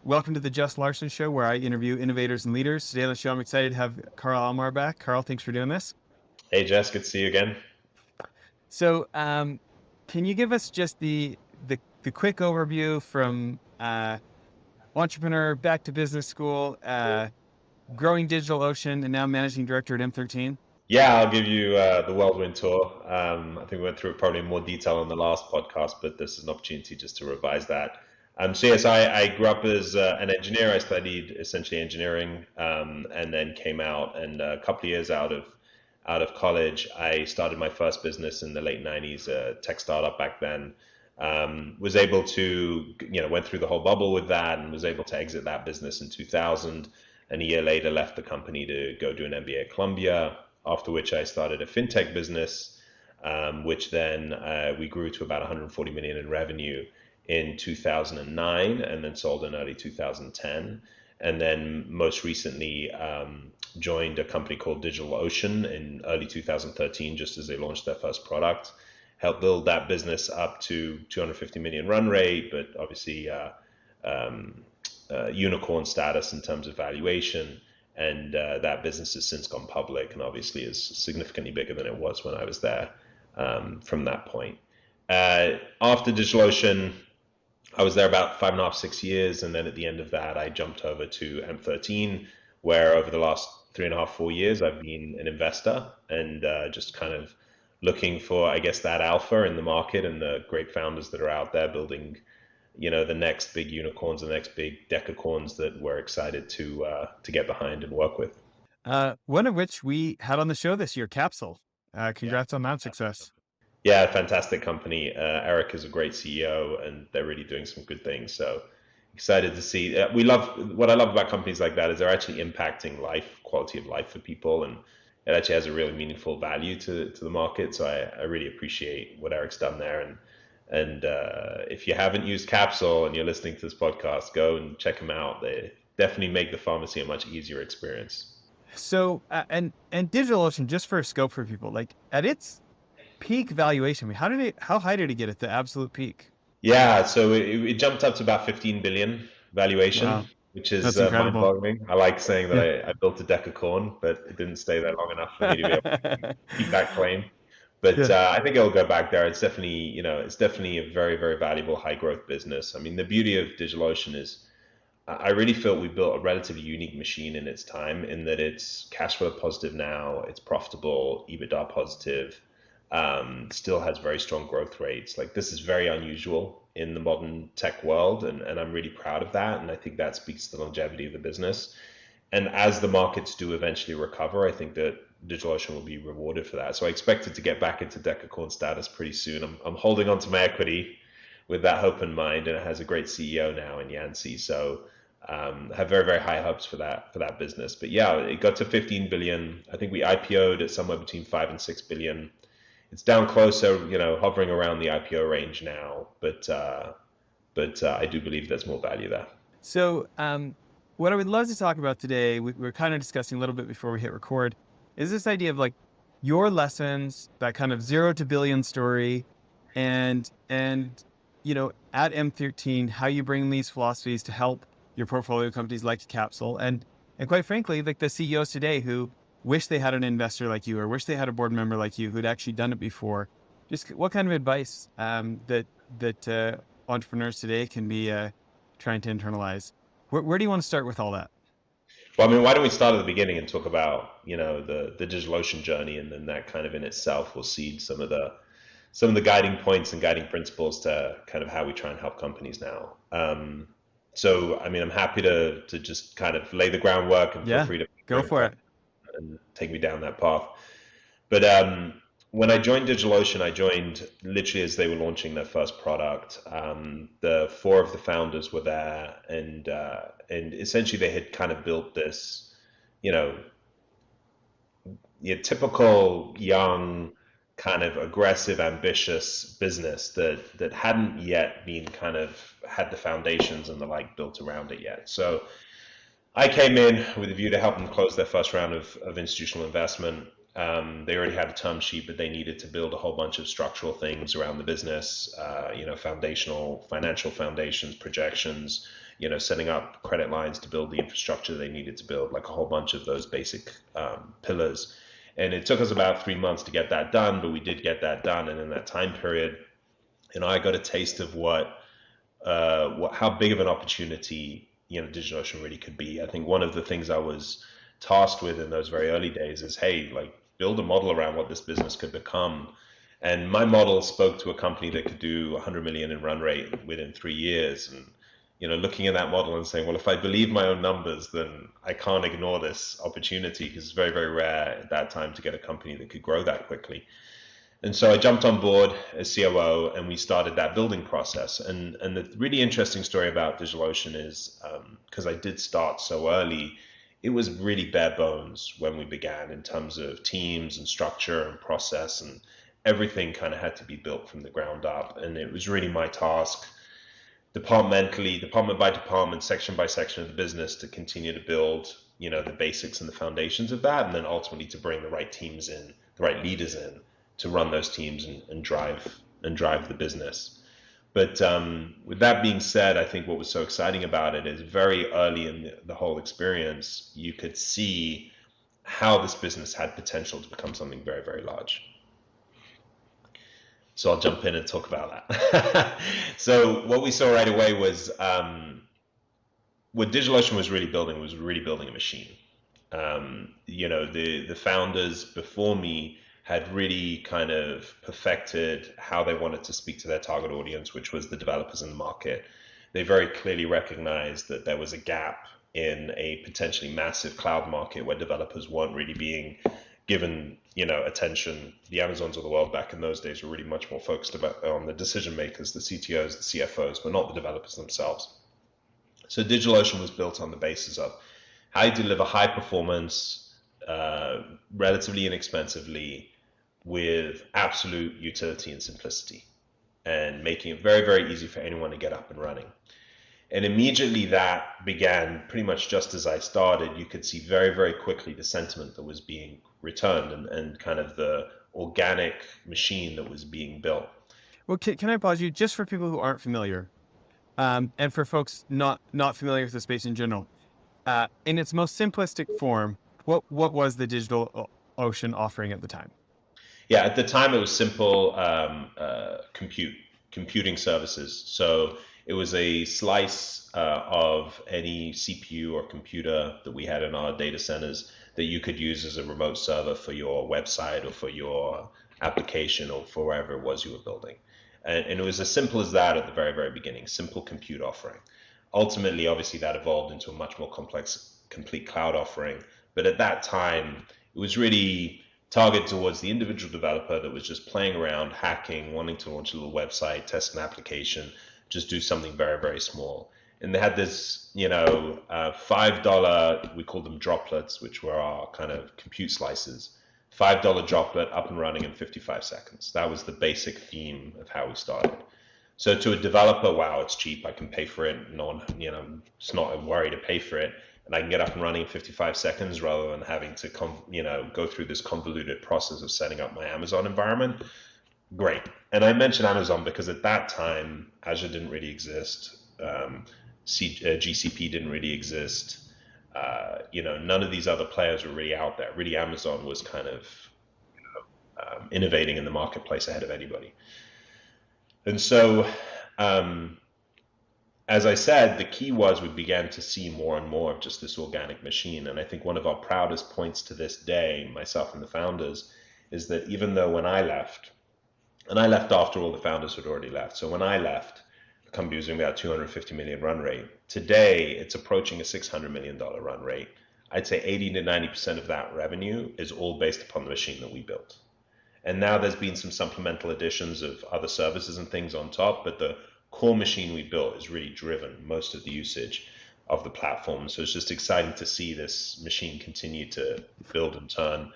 Welcome to the Just Larsen Show, where I interview innovators and leaders. Today on the show, I'm excited to have Karl Alomar back. Karl, thanks for doing this. Hey Jess, good to see you again. So, can you give us just the quick overview from entrepreneur back to business school, growing Digital Ocean, and now managing director at M13? Yeah, I'll give you the whirlwind tour. I think we went through it probably in more detail on the last podcast, but this is an opportunity just to revise that. So yes, I grew up as an engineer. I studied essentially engineering, and then came out, and a couple of years out of college, I started my first business in the late '90s, a tech startup back then. Was able to, went through the whole bubble with that, and was able to exit that business in 2000. And a year later, left the company to go do an MBA at Columbia. After which, I started a fintech business, which then we grew to about 140 million in revenue in 2009, and then sold in early 2010. And then most recently joined a company called Digital Ocean in early 2013, just as they launched their first product. Helped build that business up to 250 million run rate, but obviously unicorn status in terms of valuation. And that business has since gone public and obviously is significantly bigger than it was when I was there from that point. After DigitalOcean, I was there about 5.5, 6 years. And then at the end of that, I jumped over to M13, where over the last 3.5, 4 years, I've been an investor and just kind of looking for, I guess, that alpha in the market and the great founders that are out there building the next big unicorns, the next big decacorns that we're excited to get behind and work with. One of which we had on the show this year, Capsule. Yeah, Congrats on that success. yeah, fantastic company. Eric is a great CEO, and they're really doing some good things. So excited to see. We love what I love about companies like that is they're actually impacting quality of life for people, and it actually has a really meaningful value to the market. So I really appreciate what Eric's done there. And if you haven't used Capsule and you're listening to this podcast, go and check them out. They definitely make the pharmacy a much easier experience. So, and DigitalOcean, just for a scope for people, like at its peak valuation, I mean, how high did it get at the absolute peak? Yeah, so it jumped up to about 15 billion valuation, Wow, which is that's incredible. mind-boggling. I like saying that Yeah. I built a decacorn, but it didn't stay there long enough for me to be able to keep that claim. But Yeah. I think it'll go back there. It's definitely, it's definitely a very, very valuable high growth business. I mean, the beauty of DigitalOcean is I really feel we built a relatively unique machine in its time in that it's cash flow positive now, it's profitable, EBITDA positive, still has very strong growth rates. Like this is very unusual in the modern tech world, and I'm really proud of that. And I think that speaks to the longevity of the business. And as the markets do eventually recover, I think that DigitalOcean will be rewarded for that. So I expect it to get back into decacorn status pretty soon. I'm holding on to my equity with that hope in mind, and it has a great CEO now in Yancey. So have very, very high hopes for that business. But yeah, it got to 15 billion. I think we IPO'd at somewhere between 5 and 6 billion. It's down closer, hovering around the IPO range now. But I do believe there's more value there. So, what I would love to talk about today, we're kind of discussing a little bit before we hit record, is this idea of like your lessons, that kind of 0 to billion story, and at M13, how you bring these philosophies to help your portfolio companies like Capsule, and quite frankly, like the CEOs today who wish they had an investor like you or wish they had a board member like you who'd actually done it before. Just what kind of advice that entrepreneurs today can be trying to internalize. Where do you want to start with all that? Well, I mean, why don't we start at the beginning and talk about, the DigitalOcean journey, and then that kind of in itself will seed some of the guiding points and guiding principles to kind of how we try and help companies now. So, I mean, I'm happy to just kind of lay the groundwork, and feel Yeah, free to go bring for it. and take me down that path. But when I joined DigitalOcean, I joined literally as they were launching their first product. The four of the founders were there, and essentially they had kind of built this, you know, your typical young, kind of aggressive, ambitious business that hadn't yet been kind of had the foundations and the like built around it yet. So I came in with a view to help them close their first round of institutional investment. They already had a term sheet, but they needed to build a whole bunch of structural things around the business, foundational financial foundations, projections, setting up credit lines to build the infrastructure they needed to build, like a whole bunch of those basic pillars. And it took us about 3 months to get that done, but we did get that done. And in that time period, I got a taste of how big of an opportunity DigitalOcean really could be. I think one of the things I was tasked with in those very early days is, hey, like, build a model around what this business could become. And my model spoke to a company that could do 100 million in run rate within 3 years. And looking at that model and saying, well, if I believe my own numbers, then I can't ignore this opportunity, because it's very, very rare at that time to get a company that could grow that quickly. And so I jumped on board as COO, and we started that building process. And the really interesting story about DigitalOcean is, because I did start so early, it was really bare bones when we began in terms of teams and structure and process, and everything kind of had to be built from the ground up. And it was really my task, departmentally, department by department, section by section of the business, to continue to build, the basics and the foundations of that, and then ultimately to bring the right teams in, the right leaders in, to run those teams and drive the business. But with that being said, I think what was so exciting about it is very early in the whole experience, you could see how this business had potential to become something very, very large. So I'll jump in and talk about that. So what we saw right away was what DigitalOcean was really building a machine. The founders before me had really kind of perfected how they wanted to speak to their target audience, which was the developers in the market. They very clearly recognized that there was a gap in a potentially massive cloud market where developers weren't really being given, attention. The Amazons of the world back in those days were really much more focused on the decision makers, the CTOs, the CFOs, but not the developers themselves. So DigitalOcean was built on the basis of how you deliver high performance, relatively inexpensively, with absolute utility and simplicity, and making it very, very easy for anyone to get up and running. And immediately that began pretty much just as I started. You could see very, very quickly the sentiment that was being returned, and kind of the organic machine that was being built. Well, can I pause you just for people who aren't familiar, and for folks not familiar with the space in general? In its most simplistic form, what was the DigitalOcean offering at the time? Yeah, at the time it was simple computing services. So it was a slice of any CPU or computer that we had in our data centers that you could use as a remote server for your website or for your application or for wherever it was you were building. And it was as simple as that at the very, very beginning, simple compute offering. Ultimately, obviously, that evolved into a much more complex, complete cloud offering. But at that time, it was really targeted towards the individual developer that was just playing around, hacking, wanting to launch a little website, test an application, just do something very, very small. And they had this, $5, we called them droplets, which were our kind of compute slices. $5 droplet up and running in 55 seconds. That was the basic theme of how we started. So to a developer, wow, it's cheap. I can pay for it. No one, it's not a worry to pay for it. And I can get up and running in 55 seconds rather than having to go through this convoluted process of setting up my Amazon environment. Great. And I mentioned Amazon because at that time, Azure didn't really exist. GCP didn't really exist. None of these other players were really out there. Really, Amazon was kind of innovating in the marketplace ahead of anybody. And so, as I said, the key was we began to see more and more of just this organic machine. And I think one of our proudest points to this day, myself and the founders, is that even though when I left, and I left after all the founders had already left. So when I left, the company was doing about 250 million run rate. Today, it's approaching a $600 million run rate. I'd say 80 to 90% of that revenue is all based upon the machine that we built. And now there's been some supplemental additions of other services and things on top, but the core machine we built has really driven most of the usage of the platform. So it's just exciting to see this machine continue to build and turn.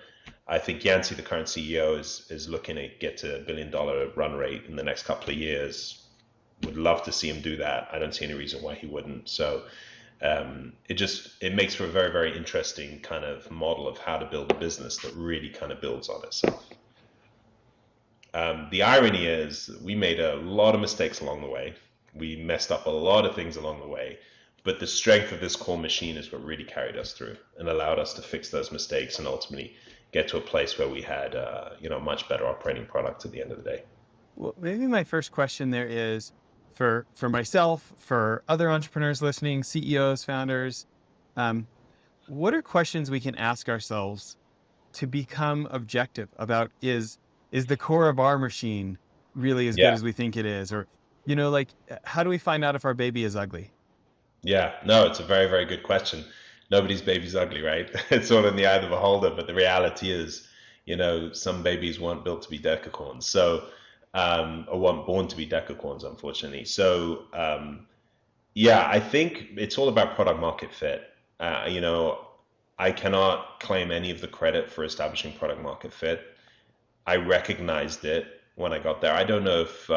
I think Yancey, the current CEO, is looking to get to $1 billion run rate in the next couple of years. Would love to see him do that. I don't see any reason why he wouldn't. So it makes for a very, very interesting kind of model of how to build a business that really kind of builds on itself. The irony is we made a lot of mistakes along the way. We messed up a lot of things along the way, But the strength of this core machine is what really carried us through and allowed us to fix those mistakes and ultimately get to a place where we had, a much better operating product at the end of the day. Well, maybe my first question there is for myself, for other entrepreneurs listening, CEOs, founders, um, what are questions we can ask ourselves to become objective about is the core of our machine really as good Yeah. as we think it is? Or, like how do we find out if our baby is ugly? Yeah, no, it's a very, very good question. Nobody's baby's ugly, right? It's all in the eye of the beholder, but the reality is, some babies weren't built to be decacorns, or weren't born to be decacorns, unfortunately. Yeah, I think it's all about product market fit. I cannot claim any of the credit for establishing product market fit. I recognized it when I got there. I don't know if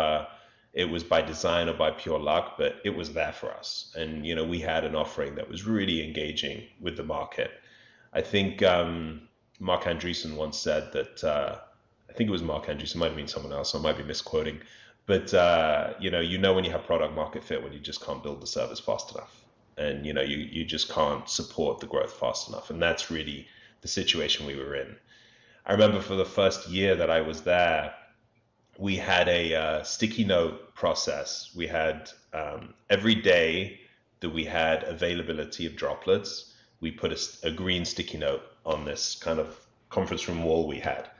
it was by design or by pure luck, but it was there for us. And, we had an offering that was really engaging with the market. I think Mark Andreessen once said that, I think it was Mark Andreessen, might have been someone else, I might be misquoting, but, when you have product market fit when you just can't build the service fast enough. And, you just can't support the growth fast enough. And that's really the situation we were in. I remember for the first year that I was there, we had a sticky note process. We had every day that we had availability of droplets, we put a green sticky note on this kind of conference room wall we had.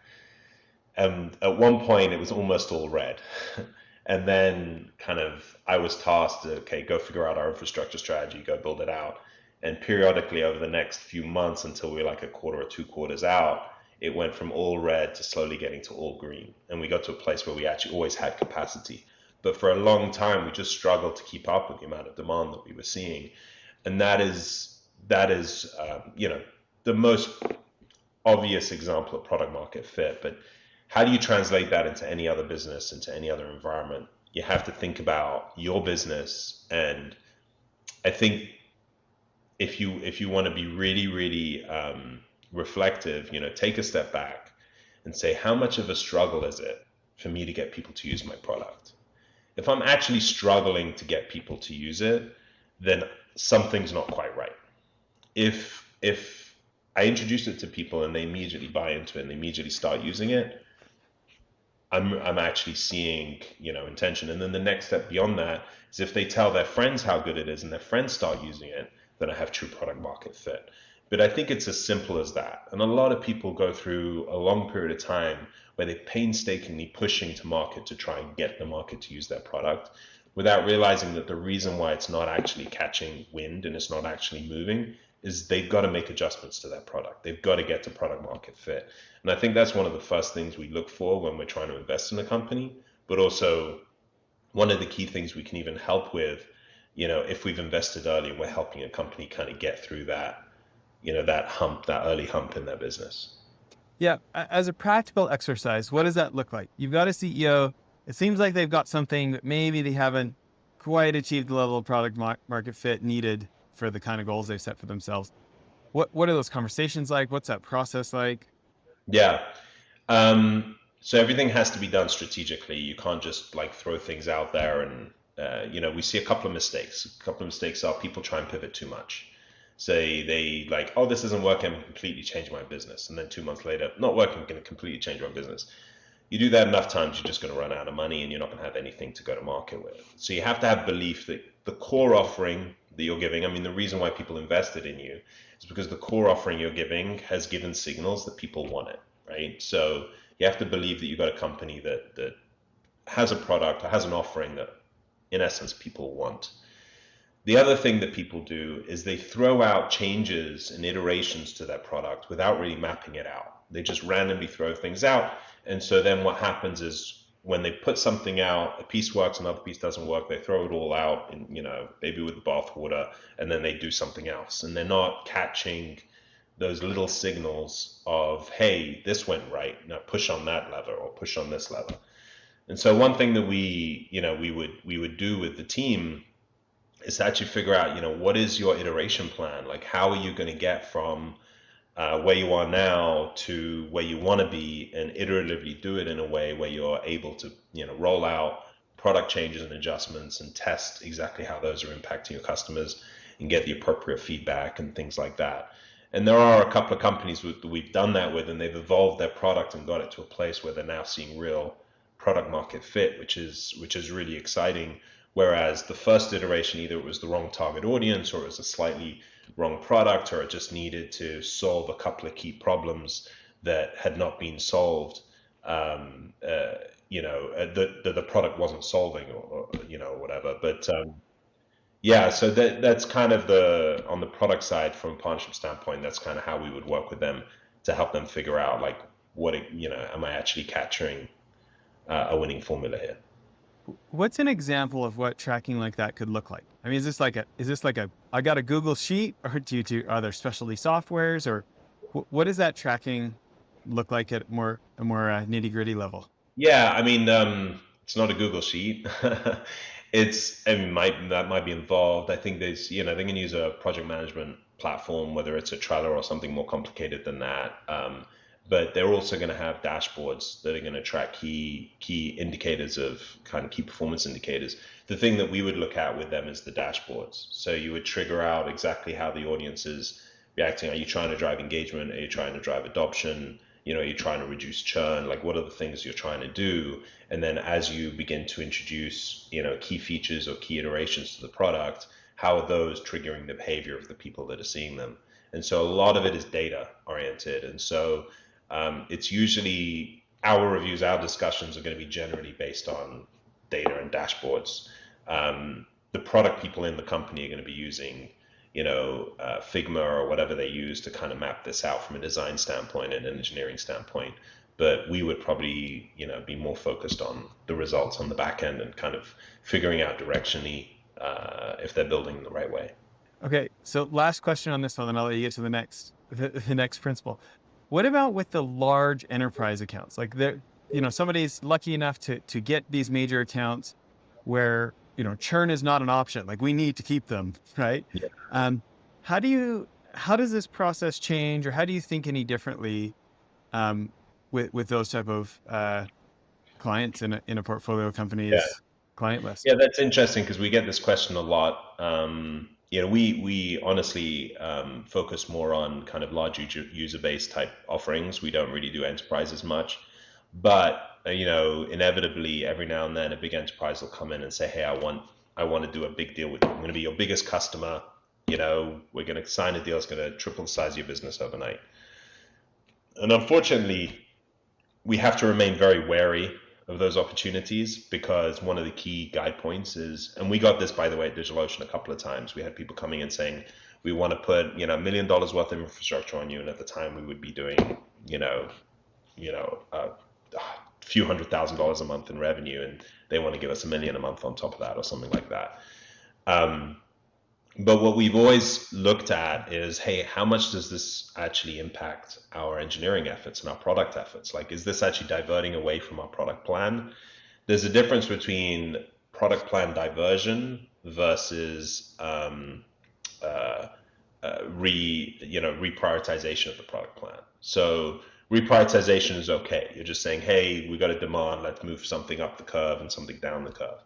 And at one point, it was almost all red. And then I was tasked to, okay, go figure out our infrastructure strategy, go build it out. And periodically over the next few months until we were like a quarter or 2 quarters out, it went from all red to slowly getting to all green. And we got to a place where we actually always had capacity. But for a long time, we just struggled to keep up with the amount of demand that we were seeing. And that is the most obvious example of product market fit. But how do you translate that into any other business, into any other environment? You have to think about your business. And I think if you want to be really, really reflective, take a step back and say, how much of a struggle is it for me to get people to use my product? If I'm actually struggling to get people to use it, then something's not quite right. If I introduce it to people and they immediately buy into it and they immediately start using it, I'm actually seeing, intention. And then the next step beyond that is if they tell their friends how good it is and their friends start using it, then I have true product market fit. But I think it's as simple as that. And a lot of people go through a long period of time where they're painstakingly pushing to market to try and get the market to use their product without realizing that the reason why it's not actually catching wind and it's not actually moving is they've got to make adjustments to their product. They've got to get to product market fit. And I think that's one of the first things we look for when we're trying to invest in a company, but also one of the key things we can even help with, if we've invested early and we're helping a company kind of get through that, that early hump in their business. Yeah. As a practical exercise, what does that look like? You've got a CEO. It seems like they've got something that maybe they haven't quite achieved the level of product market fit needed for the kind of goals they've set for themselves. What are those conversations like? What's that process like? Yeah. So everything has to be done strategically. You can't just like throw things out there and, we see a couple of mistakes. A couple of mistakes are people try and pivot too much. Say they like, oh, this isn't working, I'm going to completely change my business. And then 2 months later, not working, I'm going to completely change my business. You do that enough times, you're just going to run out of money and you're not going to have anything to go to market with. So you have to have belief that the core offering that you're giving, the reason why people invested in you is because the core offering you're giving has given signals that people want it, right? So you have to believe that you've got a company that has a product or has an offering that in essence people want. The other thing that people do is they throw out changes and iterations to their product without really mapping it out. They just randomly throw things out. And so then what happens is when they put something out, a piece works, another piece doesn't work, they throw it all out and, maybe with the bathwater, and then they do something else. And they're not catching those little signals of, hey, this went right, now push on that lever or push on this lever. And so one thing that we would do with the team is to actually figure out, what is your iteration plan? Like, how are you going to get from where you are now to where you want to be, and iteratively do it in a way where you're able to, roll out product changes and adjustments and test exactly how those are impacting your customers. and get the appropriate feedback and things like that. And there are a couple of companies we've done that with, and they've evolved their product and got it to a place where they're now seeing real product market fit, which is really exciting. Whereas the first iteration, either it was the wrong target audience, or it was a slightly wrong product, or it just needed to solve a couple of key problems that had not been solved. The product wasn't solving, or whatever. But yeah, so that's kind of on the product side from a partnership standpoint, that's kind of how we would work with them to help them figure out like am I actually capturing a winning formula here? What's an example of what tracking like that could look like? I mean, is this like a, I got a Google sheet, or are there specialty softwares, or what does that tracking look like at a more nitty gritty level? Yeah, I mean, it's not a Google sheet. That might be involved. I think they can use a project management platform, whether it's a Trello or something more complicated than that. But they're also going to have dashboards that are going to track key indicators of kind of key performance indicators. The thing that we would look at with them is the dashboards. So you would trigger out exactly how the audience is reacting. Are you trying to drive engagement? Are you trying to drive adoption? Are you trying to reduce churn? Like, what are the things you're trying to do? And then as you begin to introduce, key features or key iterations to the product, how are those triggering the behavior of the people that are seeing them? And so a lot of it is data oriented. And so it's usually our discussions are going to be generally based on data and dashboards. The product people in the company are going to be using Figma or whatever they use to kind of map this out from a design standpoint and an engineering standpoint. But we would probably, be more focused on the results on the back end and kind of figuring out directionally if they're building in the right way. Okay, so last question on this one, then I'll let you get to the next principle. What about with the large enterprise accounts? Like somebody's lucky enough to get these major accounts where churn is not an option. Like, we need to keep them, right? Yeah. Um, how does this process change, or how do you think any differently with those type of clients in a portfolio Yeah. company's client list? Yeah, that's interesting because we get this question a lot. We honestly focus more on kind of large user base type offerings. We don't really do enterprise as much, but inevitably every now and then a big enterprise will come in and say, "Hey, I want to do a big deal with you. I'm going to be your biggest customer. We're going to sign a deal that's going to triple the size of your business overnight." And unfortunately, we have to remain very wary of those opportunities, because one of the key guide points is, and we got this by the way at DigitalOcean a couple of times, we had people coming in saying, we want to put $1 million worth of infrastructure on you, and at the time we would be doing a few $100,000 a month in revenue, and they want to give us $1 million a month on top of that or something like that. But what we've always looked at is, hey, how much does this actually impact our engineering efforts and our product efforts? Like, is this actually diverting away from our product plan? There's a difference between product plan diversion versus reprioritization of the product plan. So reprioritization is okay. You're just saying, hey, we got a demand, let's move something up the curve and something down the curve.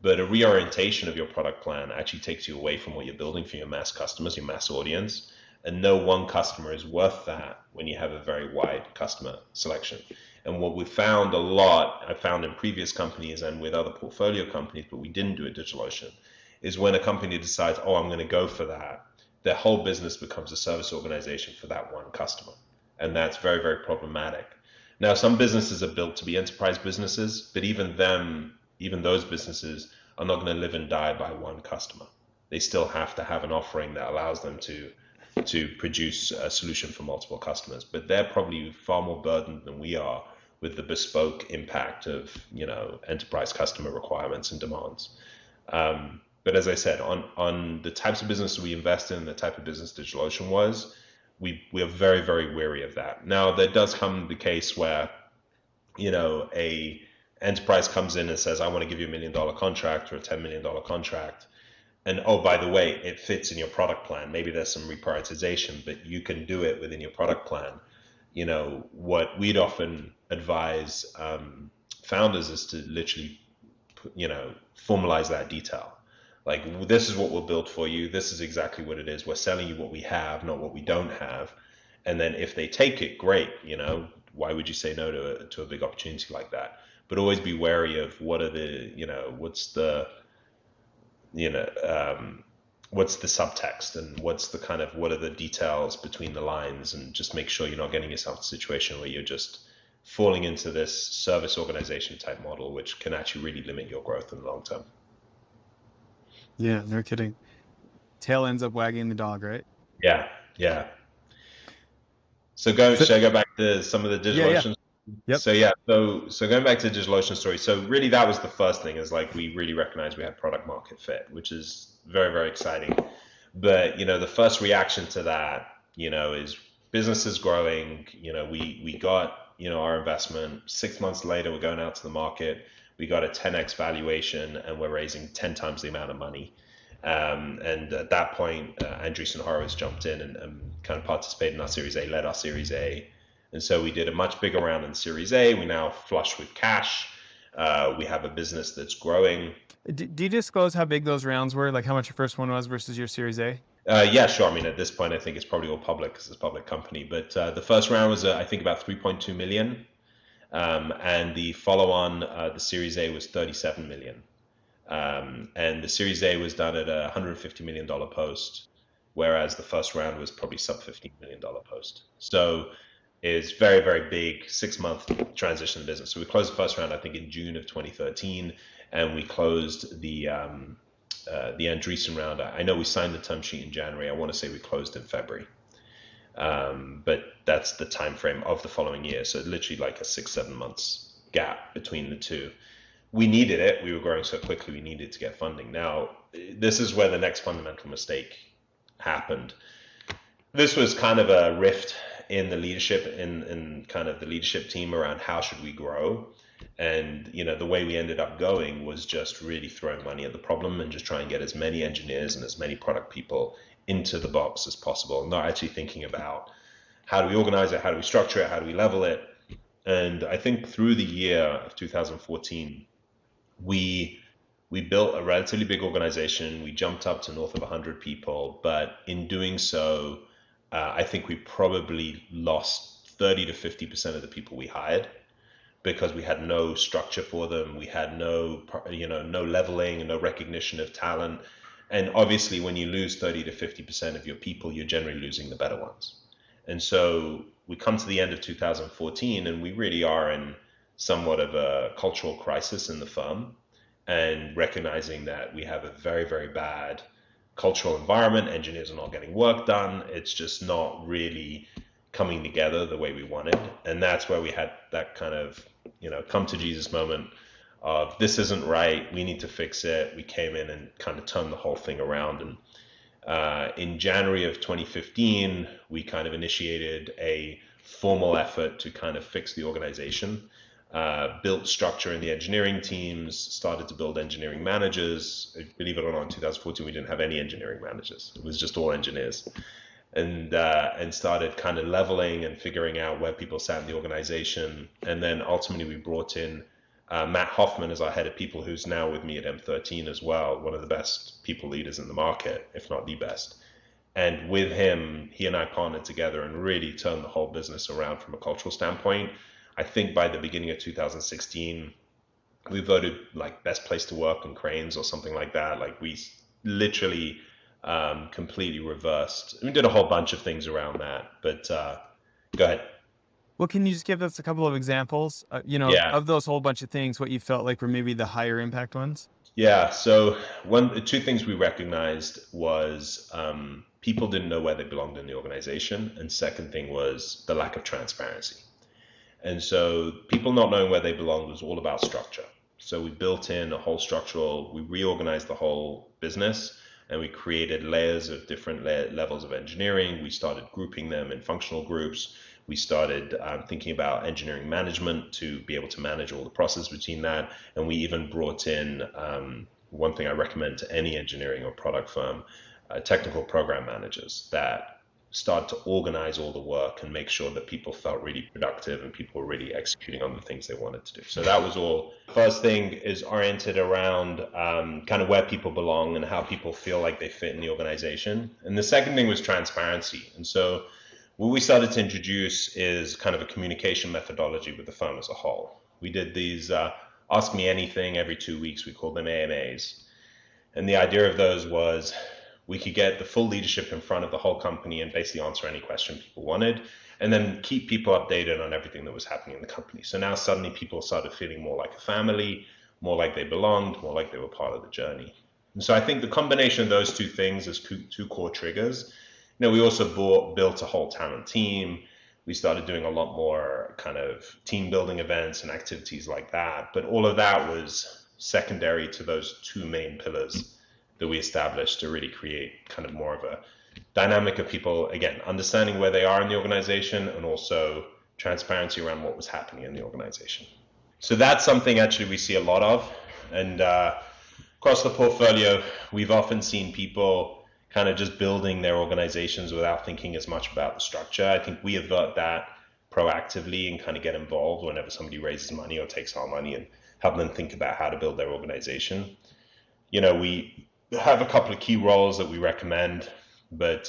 But a reorientation of your product plan actually takes you away from what you're building for your mass customers, your mass audience. And no one customer is worth that when you have a very wide customer selection. And what we found a lot, I found in previous companies and with other portfolio companies, but we didn't do at DigitalOcean, is when a company decides, oh, I'm going to go for that, their whole business becomes a service organization for that one customer. And that's very, very problematic. Now, some businesses are built to be enterprise businesses, but even those businesses are not going to live and die by one customer. They still have to have an offering that allows them to produce a solution for multiple customers. But they're probably far more burdened than we are with the bespoke impact of enterprise customer requirements and demands. But as I said, on the types of business we invest in, the type of business DigitalOcean was, we are very, very wary of that. Now, there does come the case where a enterprise comes in and says, I want to give you $1 million contract or a $10 million contract. And oh, by the way, it fits in your product plan. Maybe there's some reprioritization, but you can do it within your product plan. What we'd often advise founders is to literally, formalize that detail. Like, this is what we'll build for you. This is exactly what it is. We're selling you what we have, not what we don't have. And then if they take it, great. Why would you say no to a big opportunity like that? But always be wary of what are the, you know, what's the subtext, and what are the details between the lines, and just make sure you're not getting yourself in a situation where you're just falling into this service organization type model, which can actually really limit your growth in the long term. Yeah, no kidding. Tail ends up wagging the dog, right? Yeah, yeah. So, Should I go back to some of the yeah, yeah. DigitalOcean? Yep. So going back to the DigitalOcean story, so really that was the first thing, is like we really recognized we had product market fit, which is very, very exciting. But the first reaction to that, is business is growing. We got our investment. 6 months later, we're going out to the market. We got a 10x valuation, and we're raising 10 times the amount of money. And at that point, Andreessen Horowitz jumped in and kind of participated in our Series A, led our Series A. And so we did a much bigger round in Series A. We now flush with cash. We have a business that's growing. Do you disclose how big those rounds were? Like how much your first one was versus your Series A? Yeah, sure. I mean, at this point, I think it's probably all public because it's a public company. But the first round was, I think, about 3.2 million. And the follow-on, the Series A, was 37 million. And the Series A was done at a $150 million post, whereas the first round was probably sub $15 million post. So it's very, very big 6-month transition business. So we closed the first round, I think, in June of 2013, and we closed the Andreessen round. I know we signed the term sheet in January. I want to say we closed in February. But that's the time frame of the following year. So literally like a 6-7 months gap between the two. We needed it. We were growing so quickly. We needed to get funding. Now, this is where the next fundamental mistake happened. This was kind of a rift in the leadership, in kind of the leadership team, around how should we grow. And the way we ended up going was just really throwing money at the problem and just trying to get as many engineers and as many product people into the box as possible, not actually thinking about how do we organize it, how do we structure it, how do we level it. And I think through the year of 2014, we built a relatively big organization. We jumped up to north of 100 people, but in doing so, I think we probably lost 30 to 50% of the people we hired, because we had no structure for them. We had no leveling and no recognition of talent. And obviously, when you lose 30 to 50% of your people, you're generally losing the better ones. And so we come to the end of 2014, and we really are in somewhat of a cultural crisis in the firm, and recognizing that we have a very, very bad cultural environment. Engineers are not getting work done. It's just not really coming together the way we wanted. And that's where we had that kind of, come to Jesus moment of, this isn't right. We need to fix it. We came in and kind of turned the whole thing around. And in January of 2015, we kind of initiated a formal effort to kind of fix the organization, built structure in the engineering teams, started to build engineering managers. Believe it or not, in 2014, we didn't have any engineering managers. It was just all engineers. And started kind of leveling and figuring out where people sat in the organization. And then ultimately we brought in Matt Hoffman as our head of people, who's now with me at M13 as well, one of the best people leaders in the market, if not the best. And with him, he and I partnered together and really turned the whole business around from a cultural standpoint. I think by the beginning of 2016, we voted like best place to work in Cranes or something like that. Like, we literally completely reversed. We did a whole bunch of things around that, but go ahead. Well, can you just give us a couple of examples, Yeah, of those whole bunch of things, what you felt like were maybe the higher impact ones? yeah. So two things we recognized was, people didn't know where they belonged in the organization, and second thing was the lack of transparency. And so people not knowing where they belonged was all about structure. So we built in a whole we reorganized the whole business, and we created layers of different levels of engineering. We started grouping them in functional groups. We started thinking about engineering management to be able to manage all the process between that. And we even brought in, one thing I recommend to any engineering or product firm, technical program managers that start to organize all the work and make sure that people felt really productive and people were really executing on the things they wanted to do. So that was all. First thing is oriented around kind of where people belong and how people feel like they fit in the organization. And the second thing was transparency. And so what we started to introduce is kind of a communication methodology with the firm as a whole. We did these Ask Me Anything every 2 weeks. We called them AMAs. And the idea of those was we could get the full leadership in front of the whole company and basically answer any question people wanted, and then keep people updated on everything that was happening in the company. So now suddenly people started feeling more like a family, more like they belonged, more like they were part of the journey. And so I think the combination of those two things as two core triggers. We also built a whole talent team. We started doing a lot more kind of team building events and activities like that. But all of that was secondary to those two main pillars that we established to really create kind of more of a dynamic of people, again, understanding where they are in the organization and also transparency around what was happening in the organization. So that's something actually we see a lot of. And across the portfolio, we've often seen people kind of just building their organizations without thinking as much about the structure. I think we avert that proactively and kind of get involved whenever somebody raises money or takes our money and help them think about how to build their organization. We have a couple of key roles that we recommend, but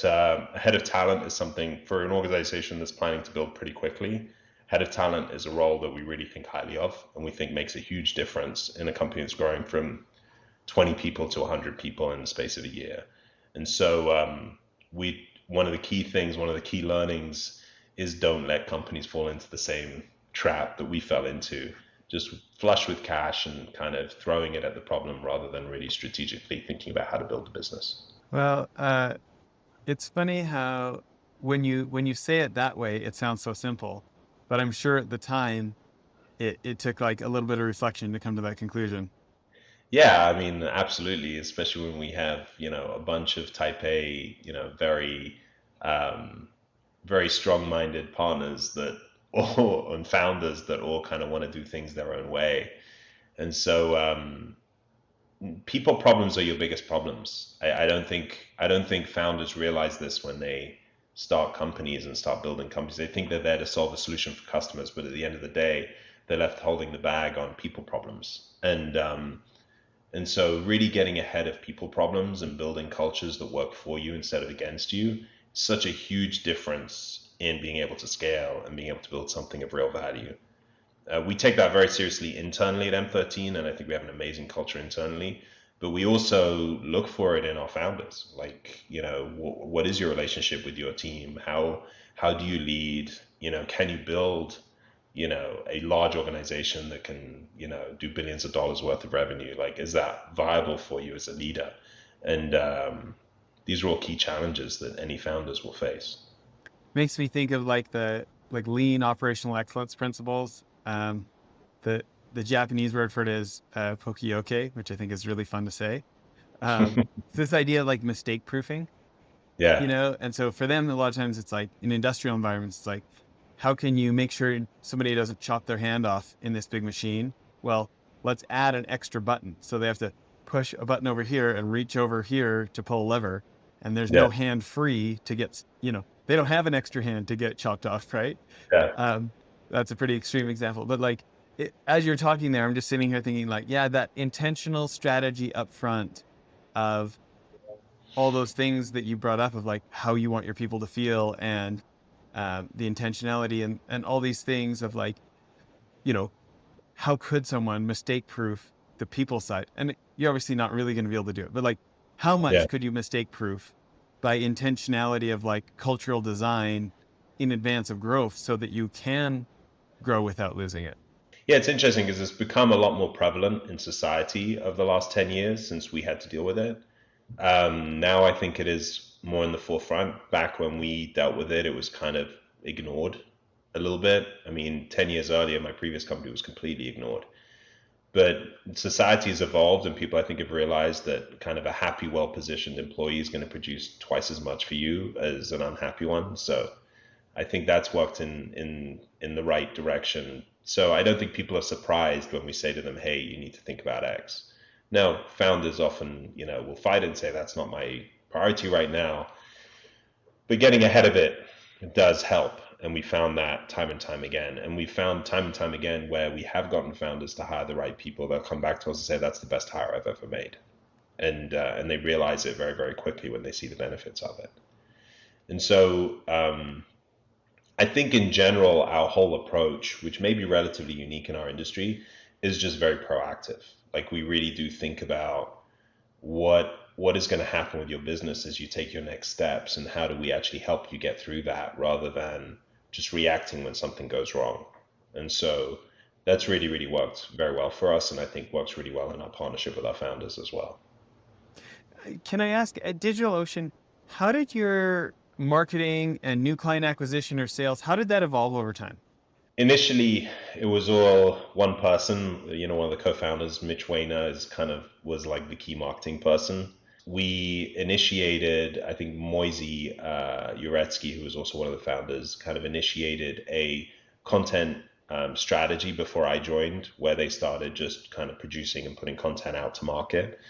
head of talent is something for an organization that's planning to build pretty quickly. Head of talent is a role that we really think highly of and we think makes a huge difference in a company that's growing from 20 people to 100 people in the space of a year. And so one of the key learnings is don't let companies fall into the same trap that we fell into, just flush with cash and kind of throwing it at the problem rather than really strategically thinking about how to build a business. Well, it's funny how when you say it that way, it sounds so simple, but I'm sure at the time it took like a little bit of reflection to come to that conclusion. Yeah, I mean, absolutely, especially when we have, a bunch of type A, very, very strong-minded partners that all and founders that all kind of want to do things their own way. And so people problems are your biggest problems. I don't think founders realize this when they start companies and start building companies. They think they're there to solve a solution for customers, but at the end of the day, they're left holding the bag on people problems. And so really getting ahead of people problems and building cultures that work for you instead of against you, such a huge difference in being able to scale and being able to build something of real value. We take that very seriously internally at M13, and I think we have an amazing culture internally. But we also look for it in our founders. Like, what is your relationship with your team? How do you lead? Can you build a large organization that can, do billions of dollars worth of revenue? Like, is that viable for you as a leader? And these are all key challenges that any founders will face. Makes me think of like the lean operational excellence principles. The Japanese word for it is pokiyoke, which I think is really fun to say. It's this idea of like mistake proofing, Yeah, and so for them, a lot of times it's like in industrial environments, it's like, how can you make sure somebody doesn't chop their hand off in this big machine? Well, let's add an extra button. So they have to push a button over here and reach over here to pull a lever. And there's yeah, no hand free to get, they don't have an extra hand to get chopped off, right? yeah, That's a pretty extreme example. But like, as you're talking there, I'm just sitting here thinking like, yeah, that intentional strategy up front of all those things that you brought up of like how you want your people to feel and the intentionality and all these things of like, how could someone mistake proof the people side? And you're obviously not really going to be able to do it, but like, how yeah. much could you mistake proof by intentionality of like cultural design in advance of growth so that you can grow without losing it? Yeah, it's interesting because it's become a lot more prevalent in society over the last 10 years since we had to deal with it. Now I think it is more in the forefront. Back when we dealt with it, it was kind of ignored a little bit. I mean, 10 years earlier, my previous company was completely ignored. But society has evolved, and people, I think, have realized that kind of a happy, well-positioned employee is going to produce twice as much for you as an unhappy one. So I think that's worked in the right direction. So I don't think people are surprised when we say to them, "Hey, you need to think about X." Now, founders often, will fight and say that's not my priority right now. but getting ahead of it does help. And we found that time and time again. And we found time and time again where we have gotten founders to hire the right people. They'll come back to us and say, that's the best hire I've ever made. And they realize it very, very quickly when they see the benefits of it. And so I think in general, our whole approach, which may be relatively unique in our industry, is just very proactive. Like we really do think about what is going to happen with your business as you take your next steps, and how do we actually help you get through that rather than just reacting when something goes wrong. And so that's really, really worked very well for us, and I think works really well in our partnership with our founders as well. Can I ask, at DigitalOcean, how did your marketing and new client acquisition or sales, how did that evolve over time? Initially, it was all one person. One of the co-founders, Mitch Weiner, was like the key marketing person. We initiated, I think Moisey Uretsky, who was also one of the founders, kind of initiated a content strategy before I joined, where they started just kind of producing and putting content out to market.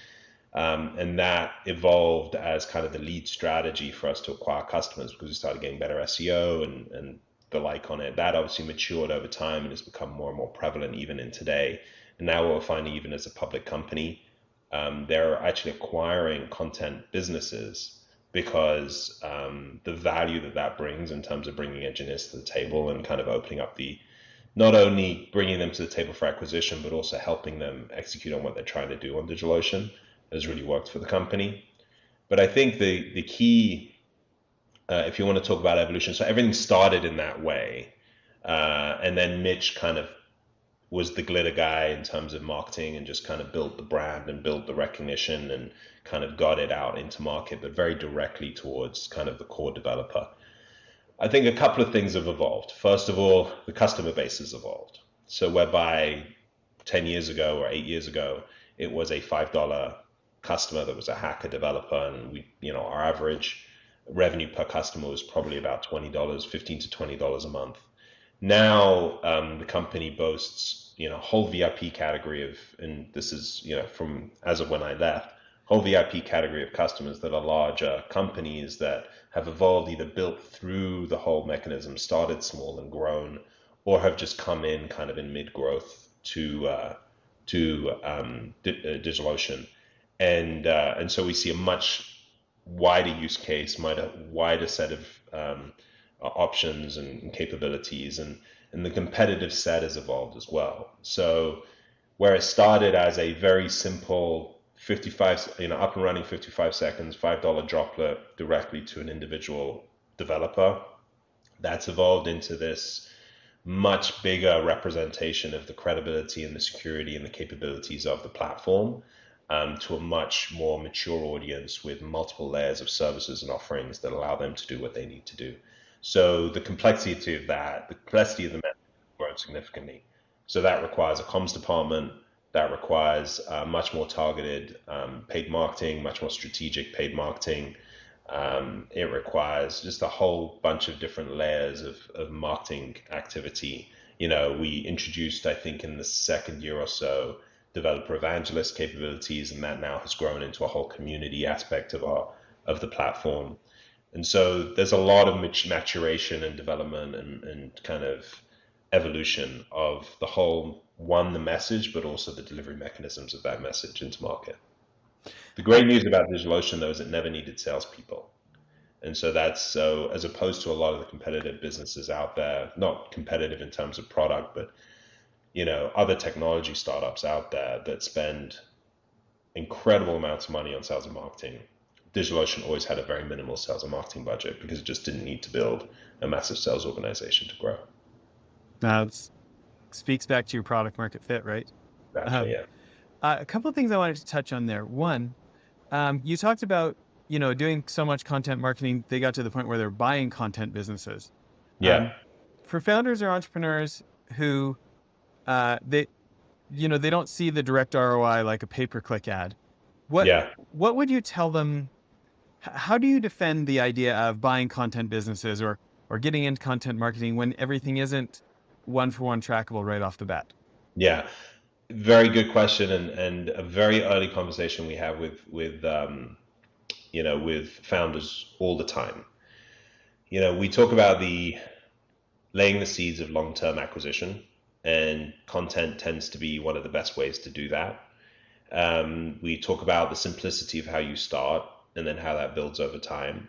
And that evolved as kind of the lead strategy for us to acquire customers, because we started getting better SEO and the like on it. That obviously matured over time and has become more and more prevalent even in today. And now what we're finding, even as a public company, they're actually acquiring content businesses because the value that brings in terms of bringing engineers to the table and kind of opening up not only bringing them to the table for acquisition, but also helping them execute on what they're trying to do on DigitalOcean has really worked for the company. But I think the key, if you want to talk about evolution, so everything started in that way. And then Mitch kind of was the glitter guy in terms of marketing and just kind of built the brand and built the recognition and kind of got it out into market, but very directly towards kind of the core developer. I think a couple of things have evolved. First of all, the customer base has evolved. So whereby 10 years ago or 8 years ago, it was a $5 customer that was a hacker developer, and our average revenue per customer was probably about $20, $15 to $20 a month. Now the company boasts a whole VIP category of, and this is from as of when I left, whole VIP category of customers that are larger companies that have evolved, either built through the whole mechanism, started small and grown, or have just come in kind of in mid-growth to DigitalOcean. And so we see a much wider use case, wider set of options and capabilities, and the competitive set has evolved as well. So where it started as a very simple 55, up and running 55 seconds, $5 droplet directly to an individual developer, that's evolved into this much bigger representation of the credibility and the security and the capabilities of the platform, to a much more mature audience with multiple layers of services and offerings that allow them to do what they need to do. So the complexity of the complexity of the method has grown significantly. So that requires a comms department, that requires much more targeted paid marketing, much more strategic paid marketing. It requires just a whole bunch of different layers of marketing activity. We introduced, I think, in the second year or so, developer evangelist capabilities, and that now has grown into a whole community aspect of the platform. And so there's a lot of maturation and development and kind of evolution of the whole, the message, but also the delivery mechanisms of that message into market. The great news about DigitalOcean, though, is it never needed salespeople. And so as opposed to a lot of the competitive businesses out there, not competitive in terms of product, but other technology startups out there that spend incredible amounts of money on sales and marketing. DigitalOcean always had a very minimal sales and marketing budget because it just didn't need to build a massive sales organization to grow. That speaks back to your product market fit, right? Exactly, yeah. A couple of things I wanted to touch on there. One, you talked about, doing so much content marketing, they got to the point where they're buying content businesses. Yeah. For founders or entrepreneurs who, they don't see the direct ROI like a pay-per-click ad. What would you tell them? How do you defend the idea of buying content businesses or getting into content marketing when everything isn't one-for-one trackable right off the bat? Yeah, very good question, and a very early conversation we have with founders all the time. we talk about the laying the seeds of long-term acquisition, and content tends to be one of the best ways to do that. We talk about the simplicity of how you start and then how that builds over time.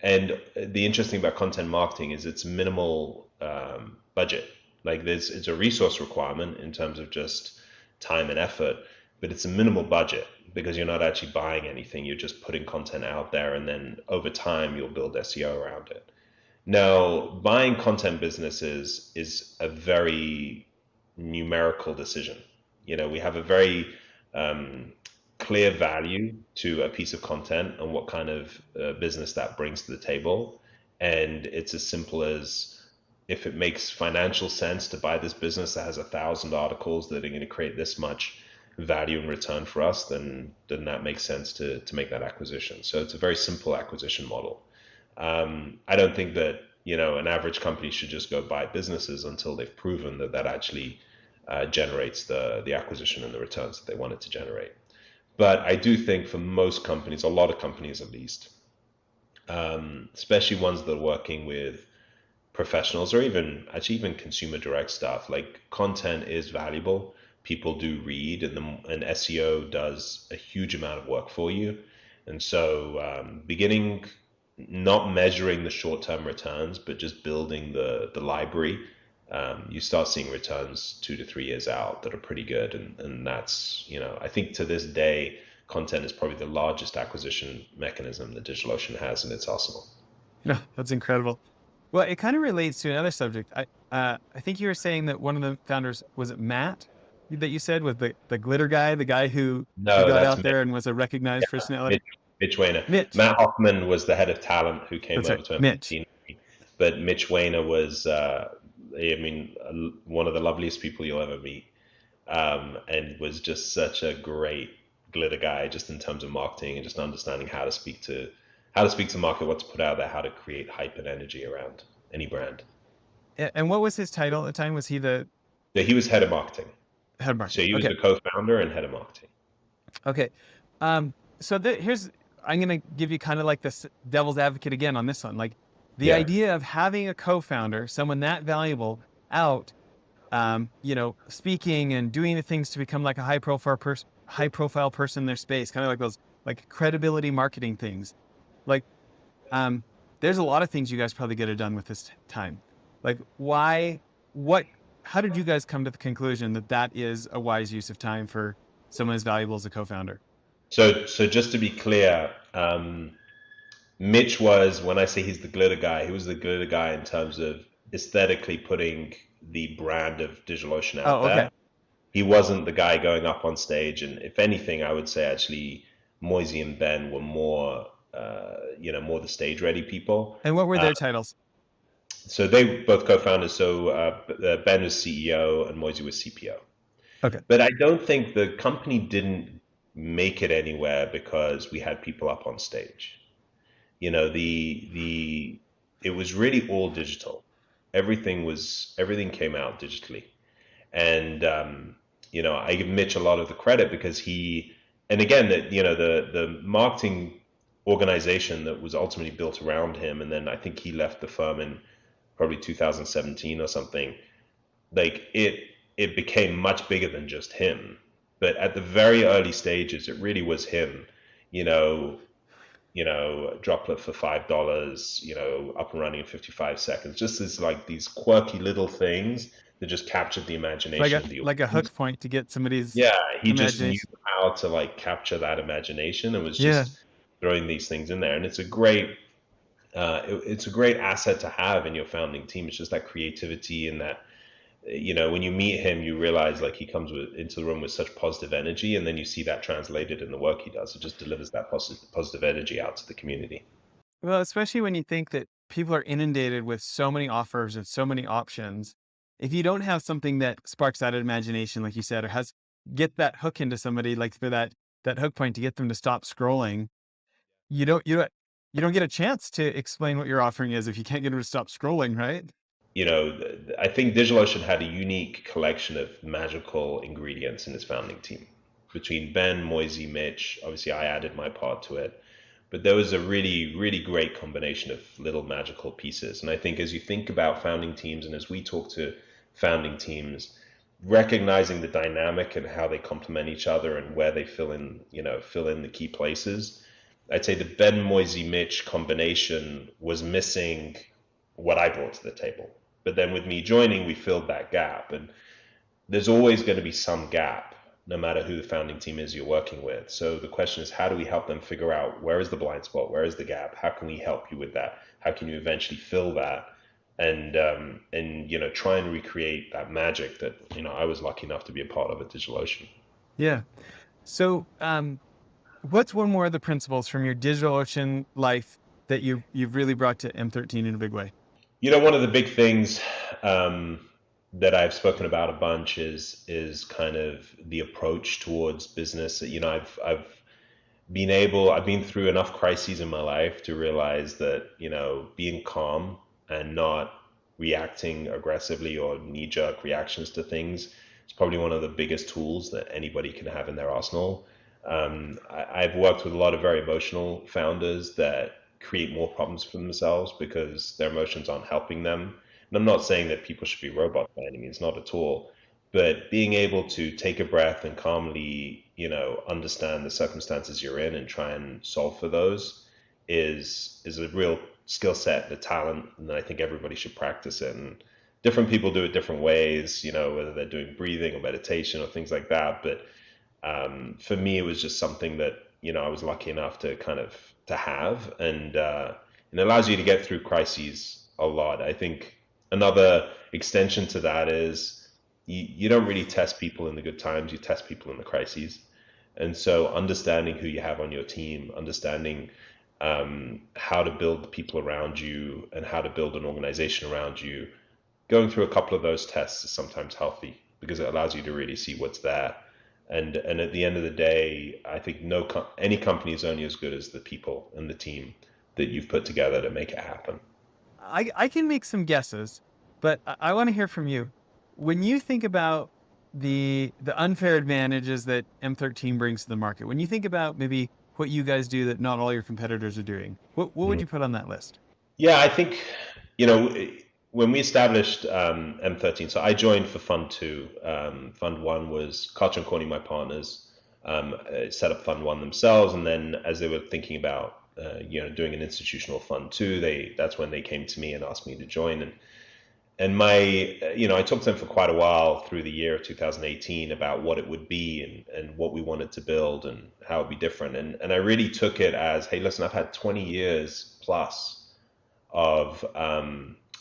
And the interesting about content marketing is it's minimal budget. Like it's a resource requirement in terms of just time and effort, but it's a minimal budget because you're not actually buying anything. You're just putting content out there, and then over time you'll build SEO around it. Now, buying content businesses is a very numerical decision. We have a very um, clear value to a piece of content and what kind of business that brings to the table. And it's as simple as, if it makes financial sense to buy this business that has 1,000 articles that are going to create this much value in return for us, then that makes sense to make that acquisition. So it's a very simple acquisition model. I don't think that an average company should just go buy businesses until they've proven that that actually generates the acquisition and the returns that they want it to generate. But I do think for most companies, a lot of companies at least, especially ones that are working with professionals or even consumer direct stuff, like content is valuable. People do read, and SEO does a huge amount of work for you. And so beginning not measuring the short-term returns, but just building the library, you start seeing returns 2 to 3 years out that are pretty good. And that's, I think to this day, content is probably the largest acquisition mechanism that DigitalOcean has in its arsenal. No, that's incredible. Well, it kind of relates to another subject. I think you were saying that one of the founders, was it Matt, that you said was the glitter guy, the guy who No, got that's out there and was a recognized personality? Mitch Weiner. Mitch. Matt Hoffman was the head of talent who came That's right. over to Mitch. M13, but Mitch Weiner was, one of the loveliest people you'll ever meet, and was just such a great glitter guy, just in terms of marketing and just understanding how to speak to market, what to put out there, how to create hype and energy around any brand. And what was his title at the time? Was he the Yeah, he was head of marketing. head of So marketing? he was Okay. the co-founder and head of marketing. Okay. So here's, I'm going to give you kind of like this devil's advocate again on this one. Like the Yeah. idea of having a co-founder, someone that valuable out, speaking and doing the things to become like a high profile person in their space, kind of like those like credibility marketing things. Like, there's a lot of things you guys probably could have done with this time. Like how did you guys come to the conclusion that that is a wise use of time for someone as valuable as a co-founder? So just to be clear, Mitch was, when I say he's the glitter guy, he was the glitter guy in terms of aesthetically putting the brand of DigitalOcean out Oh, okay. there. He wasn't the guy going up on stage. And if anything, I would say actually Moisey and Ben were more, more the stage ready people. And what were their titles? So they both co-founders. So Ben was CEO and Moisey was CPO. Okay. But I don't think the company didn't make it anywhere because we had people up on stage. The it was really all digital. Everything came out digitally. And I give Mitch a lot of the credit because and again, the marketing organization that was ultimately built around him, and then I think he left the firm in probably 2017 or something. Like it became much bigger than just him. But at the very early stages, it really was him. You know, Droplet for $5, up and running in 55 seconds. Just as like these quirky little things that just captured the imagination of the Like a audience. hook point to get somebody's Yeah, he just knew imagination. how to like capture that imagination and was Yeah. just throwing these things in there. And it's a great asset to have in your founding team. It's just that creativity and that, when you meet him, you realize like he comes into the room with such positive energy, and then you see that translated in the work he does. It just delivers that positive energy out to the community. Well, especially when you think that people are inundated with so many offers and so many options. If you don't have something that sparks that imagination, like you said, or get that hook into somebody, like for that hook point to get them to stop scrolling, you don't get a chance to explain what your offering is if you can't get them to stop scrolling, right? I think DigitalOcean had a unique collection of magical ingredients in its founding team. Between Ben, Moisey, Mitch, obviously I added my part to it. But there was a really, really great combination of little magical pieces. And I think as you think about founding teams and as we talk to founding teams, recognizing the dynamic and how they complement each other and where they fill in the key places. I'd say the Ben Moisey Mitch combination was missing what I brought to the table. But then with me joining, we filled that gap. And there's always going to be some gap, no matter who the founding team is you're working with. So the question is, how do we help them figure out where is the blind spot? Where is the gap? How can we help you with that? How can you eventually fill that? And try and recreate that magic that I was lucky enough to be a part of at Digital Ocean. Yeah. So, what's one more of the principles from your Digital Ocean life that you've really brought to M13 in a big way? One of the big things that I've spoken about a bunch is kind of the approach towards business. I've been through enough crises in my life to realize that being calm and not reacting aggressively or knee-jerk reactions to things is probably one of the biggest tools that anybody can have in their arsenal. I've worked with a lot of very emotional founders that create more problems for themselves because their emotions aren't helping them. And I'm not saying that people should be robots by any means, not at all. But being able to take a breath and calmly, understand the circumstances you're in and try and solve for those is a real skill set, a talent, and I think everybody should practice it. And different people do it different ways, whether they're doing breathing or meditation or things like that. But for me, it was just something that I was lucky enough to to have, and it allows you to get through crises a lot. I think another extension to that is you don't really test people in the good times, you test people in the crises. And so understanding who you have on your team, understanding how to build the people around you and how to build an organization around you, going through a couple of those tests is sometimes healthy because it allows you to really see what's there. And at the end of the day, I think any company is only as good as the people and the team that you've put together to make it happen. I can make some guesses, but I want to hear from you. When you think about the unfair advantages that M13 brings to the market, when you think about maybe what you guys do that not all your competitors are doing, what would you put on that list? Yeah, I think, when we established M13, so I joined for Fund 2. Fund 1 was Karl and Corny, my partners, set up Fund 1 themselves. And then as they were thinking about, doing an institutional Fund 2, that's when they came to me and asked me to join. And I talked to them for quite a while through the year of 2018 about what it would be and what we wanted to build and how it'd be different. And I really took it as, hey, listen, I've had 20 years plus of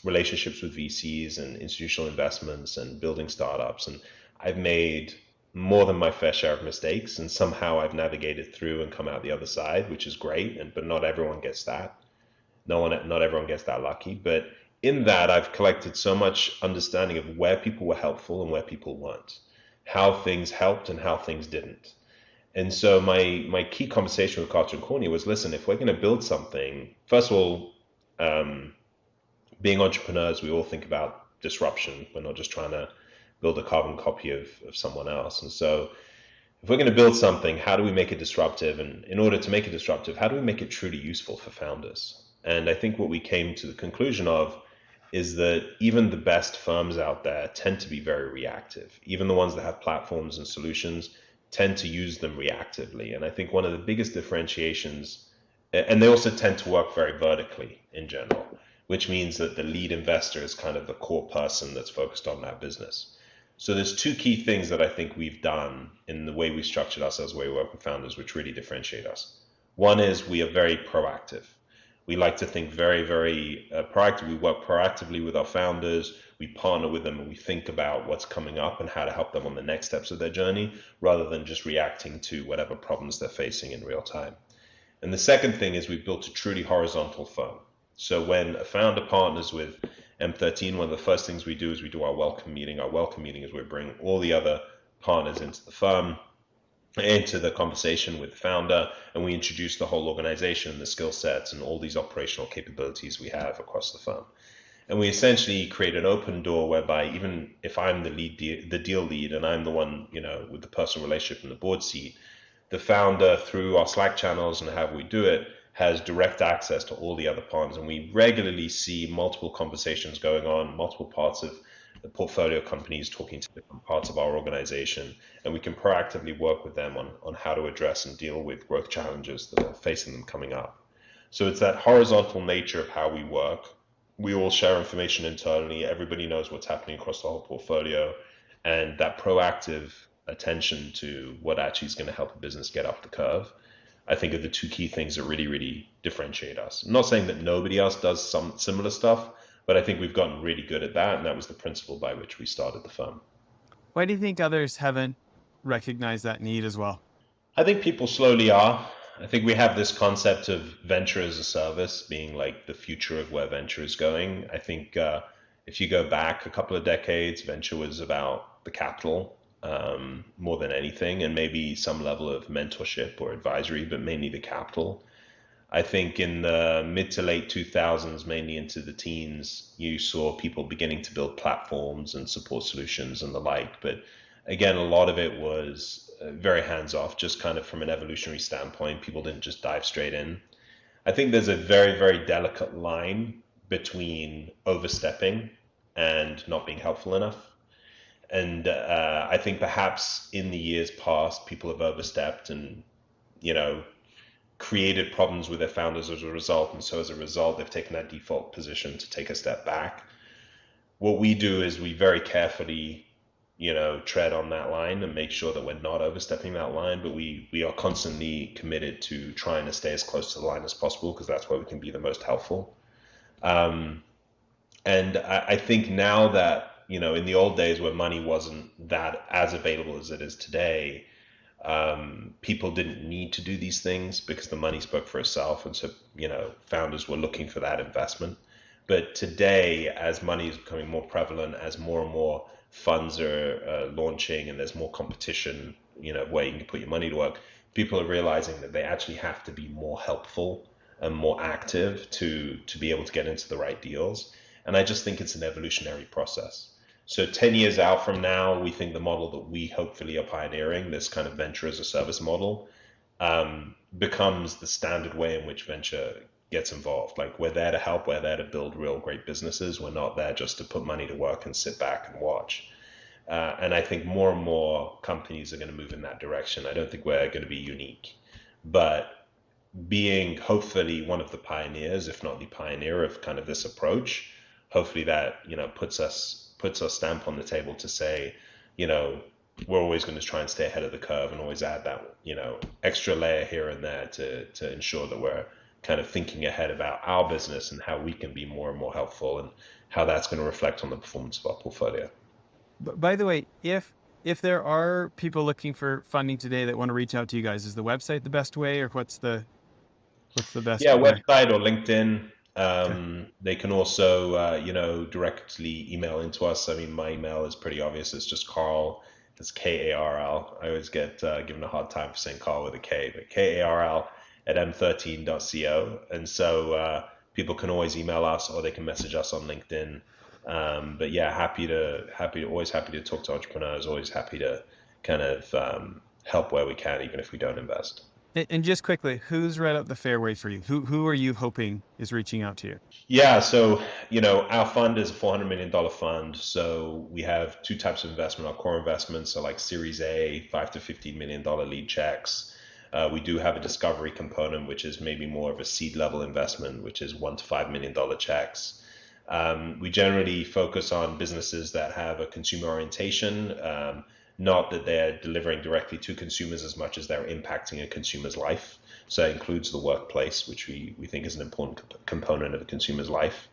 relationships with VCs and institutional investments and building startups. And I've made more than my fair share of mistakes. And somehow I've navigated through and come out the other side, which is great. But not everyone gets that. Not everyone gets that lucky. But in that, I've collected so much understanding of where people were helpful and where people weren't, how things helped and how things didn't. And so my key conversation with Karl and Corny was, listen, if we're going to build something, first of all, being entrepreneurs, we all think about disruption. We're not just trying to build a carbon copy of someone else. And so if we're going to build something, how do we make it disruptive? And in order to make it disruptive, how do we make it truly useful for founders? And I think what we came to the conclusion of is that even the best firms out there tend to be very reactive. Even the ones that have platforms and solutions tend to use them reactively. And I think one of the biggest differentiations, and they also tend to work very vertically in general, which means that the lead investor is kind of the core person that's focused on that business. So there's two key things that I think we've done in the way we structured ourselves, the way we work with founders, which really differentiate us. One is we are very proactive. We like to think very, very proactive. We work proactively with our founders. We partner with them and we think about what's coming up and how to help them on the next steps of their journey, rather than just reacting to whatever problems they're facing in real time. And the second thing is we've built a truly horizontal firm. So when a founder partners with M13, one of the first things we do is we do our welcome meeting. Our welcome meeting is we bring all the other partners into the firm, into the conversation with the founder, and we introduce the whole organization, the skill sets, and all these operational capabilities we have across the firm. And we essentially create an open door whereby even if I'm the deal lead, and I'm the one, with the personal relationship in the board seat, the founder, through our Slack channels and how we do it, has direct access to all the other partners, and we regularly see multiple conversations going on, multiple parts of the portfolio companies talking to different parts of our organization, and we can proactively work with them on how to address and deal with growth challenges that are facing them coming up. So it's that horizontal nature of how we work. We all share information internally. Everybody knows what's happening across the whole portfolio, and that proactive attention to what actually is going to help a business get up the curve, I think, are the two key things that really, really differentiate us. I'm not saying that nobody else does some similar stuff, but I think we've gotten really good at that, and that was the principle by which we started the firm. Why do you think others haven't recognized that need as well? I think people slowly are. I think we have this concept of venture as a service being like the future of where venture is going. I think if you go back a couple of decades, venture was about the capital more than anything, and maybe some level of mentorship or advisory, but mainly the capital. I think in the mid to late 2000s, mainly into the teens, you saw people beginning to build platforms and support solutions and the like. But again, a lot of it was very hands off, just kind of from an evolutionary standpoint. People didn't just dive straight in. I think there's a very, very delicate line between overstepping and not being helpful enough. And I think perhaps in the years past, people have overstepped and, you know, created problems with their founders as a result. And so as a result, they've taken that default position to take a step back. What we do is we very carefully, tread on that line and make sure that we're not overstepping that line, but we are constantly committed to trying to stay as close to the line as possible because that's where we can be the most helpful. And I think now that, in the old days where money wasn't that as available as it is today, people didn't need to do these things because the money spoke for itself. And so, founders were looking for that investment. But today, as money is becoming more prevalent, as more and more funds are launching and there's more competition, where you can put your money to work, people are realizing that they actually have to be more helpful and more active to be able to get into the right deals. And I just think it's an evolutionary process. So 10 years out from now, we think the model that we hopefully are pioneering, this kind of venture as a service model, becomes the standard way in which venture gets involved. Like, we're there to help, we're there to build real great businesses. We're not there just to put money to work and sit back and watch. And I think more and more companies are going to move in that direction. I don't think we're going to be unique, but being hopefully one of the pioneers, if not the pioneer of kind of this approach, hopefully that, puts our stamp on the table to say, we're always going to try and stay ahead of the curve and always add that, extra layer here and there to ensure that we're kind of thinking ahead about our business and how we can be more and more helpful and how that's going to reflect on the performance of our portfolio. But by the way, if there are people looking for funding today that want to reach out to you guys, is the website the best way, or what's the best Yeah, way? website or LinkedIn. Okay. They can also, directly email into us. I mean, my email is pretty obvious. It's just Karl. It's Karl. I always get given a hard time for saying Karl with a K, but Karl at M13.co. And so people can always email us or they can message us on LinkedIn. But yeah, always happy to talk to entrepreneurs. Always happy to kind of help where we can, even if we don't invest. And just quickly, who's right up the fairway for you? Who are you hoping is reaching out to you? Yeah, so our fund is a $400 million fund. So we have two types of investment. Our core investments are like Series A, $5 to $15 million lead checks. We do have a discovery component, which is maybe more of a seed level investment, which is $1 to $5 million checks. We generally focus on businesses that have a consumer orientation, not that they're delivering directly to consumers as much as they're impacting a consumer's life. So that includes the workplace, which we think is an important component of a consumer's life.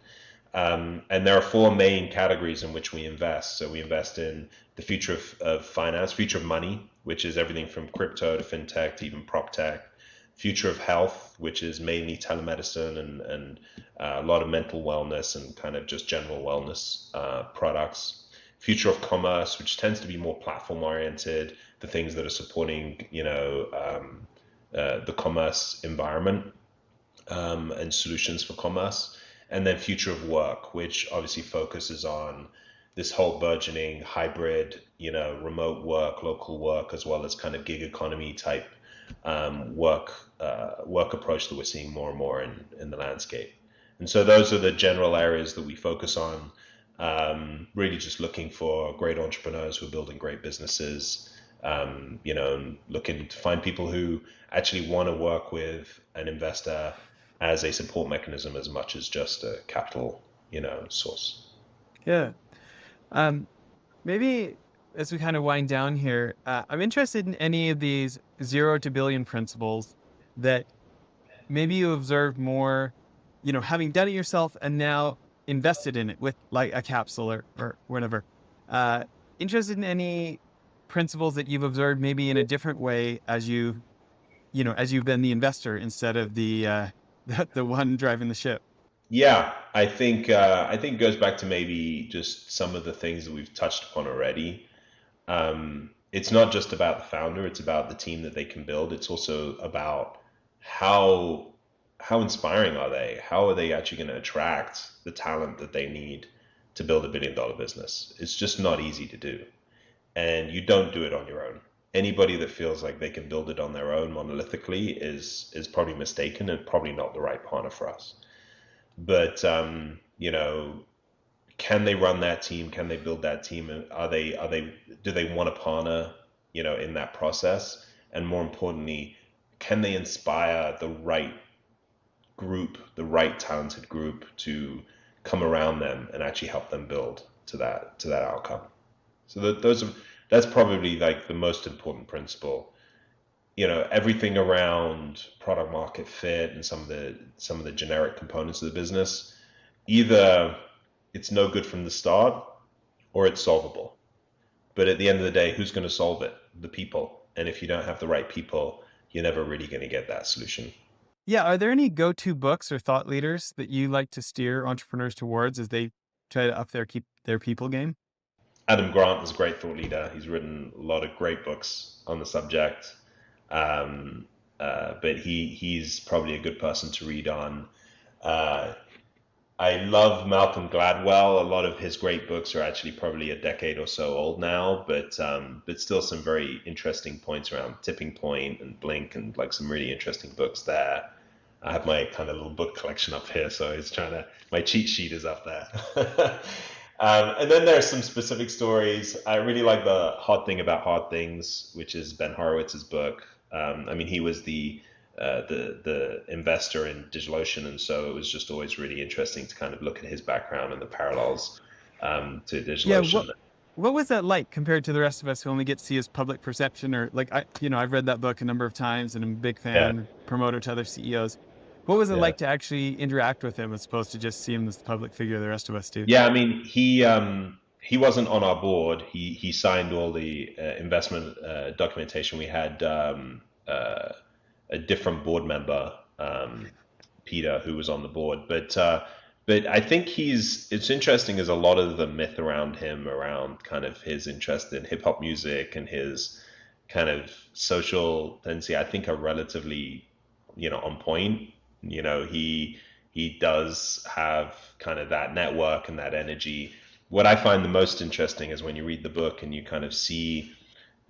And there are four main categories in which we invest. So we invest in the future of finance, future of money, which is everything from crypto to fintech to even prop tech. Future of health, which is mainly telemedicine and a lot of mental wellness and kind of just general wellness products. Future of commerce, which tends to be more platform oriented, the things that are supporting, the commerce environment and solutions for commerce. And then future of work, which obviously focuses on this whole burgeoning hybrid, remote work, local work, as well as kind of gig economy type work approach that we're seeing more and more in the landscape. And so those are the general areas that we focus on. Really just looking for great entrepreneurs who are building great businesses, and looking to find people who actually want to work with an investor as a support mechanism as much as just a capital, source. Yeah. Um, Maybe as we kind of wind down here, I'm interested in any of these 0 to billion principles that maybe you observed more, having done it yourself and now invested in it with like a capsule or whatever. Uh, Interested in any principles that you've observed maybe in a different way as as you've been the investor instead of the one driving the ship. Yeah, I think it goes back to maybe just some of the things that we've touched upon already. It's not just about the founder, it's about the team that they can build. It's also about how how inspiring are they? How are they actually going to attract the talent that they need to build $1 billion business? It's just not easy to do. And you don't do it on your own. Anybody that feels like they can build it on their own monolithically is probably mistaken and probably not the right partner for us. But can they run that team? Can they build that team? And do they want to partner, in that process? And more importantly, can they inspire the right group, the right talented group to come around them and actually help them build to that outcome? So that's probably like the most important principle. Everything around product market fit and some of the generic components of the business, either it's no good from the start or it's solvable. But at the end of the day, who's going to solve it? The people. And if you don't have the right people, you're never really going to get that solution. Yeah. Are there any go-to books or thought leaders that you like to steer entrepreneurs towards as they try to keep their people game? Adam Grant is a great thought leader. He's written a lot of great books on the subject. But he's probably a good person to read on. Uh, I love Malcolm Gladwell. A lot of his great books are actually probably a decade or so old now, but still some very interesting points around Tipping Point and Blink and like some really interesting books there. I have my kind of little book collection up here, so it's my cheat sheet is up there. And then there's some specific stories. I really like the Hard Thing About Hard Things, which is Ben Horowitz's book. I mean, he was the investor in Digital Ocean, and so it was just always really interesting to kind of look at his background and the parallels to Digital Yeah. Ocean. What was that like compared to the rest of us who only get to see his public perception or like I've read that book a number of times and I'm a big Yeah, fan, promoter to other CEOs. What was it yeah, like to actually interact with him as opposed to just see him as the public figure the rest of us do? yeah. I mean, he wasn't on our board. He signed all the investment documentation. We had a different board member, Peter, who was on the board. But I think it's interesting as a lot of the myth around him, around kind of his interest in hip hop music and his kind of social tendency, I think are relatively, on point. He does have kind of that network and that energy. What I find the most interesting is when you read the book and you kind of see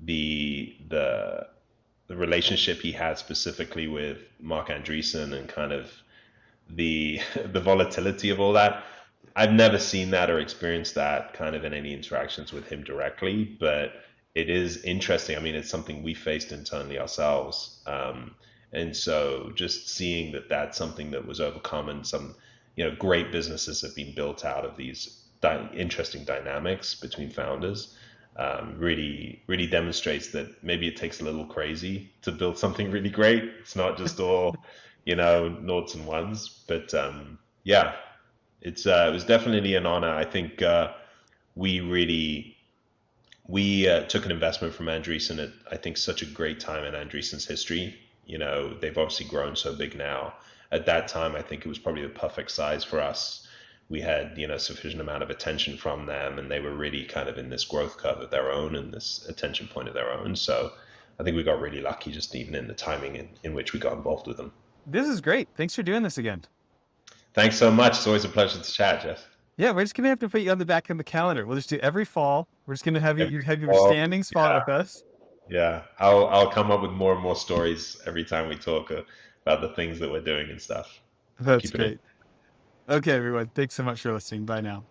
the the the relationship he had specifically with Mark Andreessen and kind of the the volatility of all that. I've never seen that or experienced that kind of in any interactions with him directly, but it is interesting. I mean, it's something we faced internally ourselves. And so just seeing that that's something that was overcome and some, great businesses have been built out of these interesting dynamics between founders, really demonstrates that maybe it takes a little crazy to build something really great. It's not just all, noughts and ones, but yeah, it was definitely an honor. I think we really we took an investment from Andreessen at I think such a great time in Andreessen's history. They've obviously grown so big now. At that time, I think it was probably the perfect size for us. We had sufficient amount of attention from them, and they were really kind of in this growth curve of their own and this attention point of their own. So I think we got really lucky just even in the timing in which we got involved with them. This is great. Thanks for doing this again. Thanks so much. It's always a pleasure to chat, Jess. Yeah, we're just gonna have to put you on the back of the calendar. We'll just do every fall. We're just gonna have you have your Oh, standing spot yeah. with us. Yeah, I'll come up with more and more stories every time we talk about the things that we're doing and stuff. That's Keep it in. great. Okay, everyone. Thanks so much for listening. Bye now.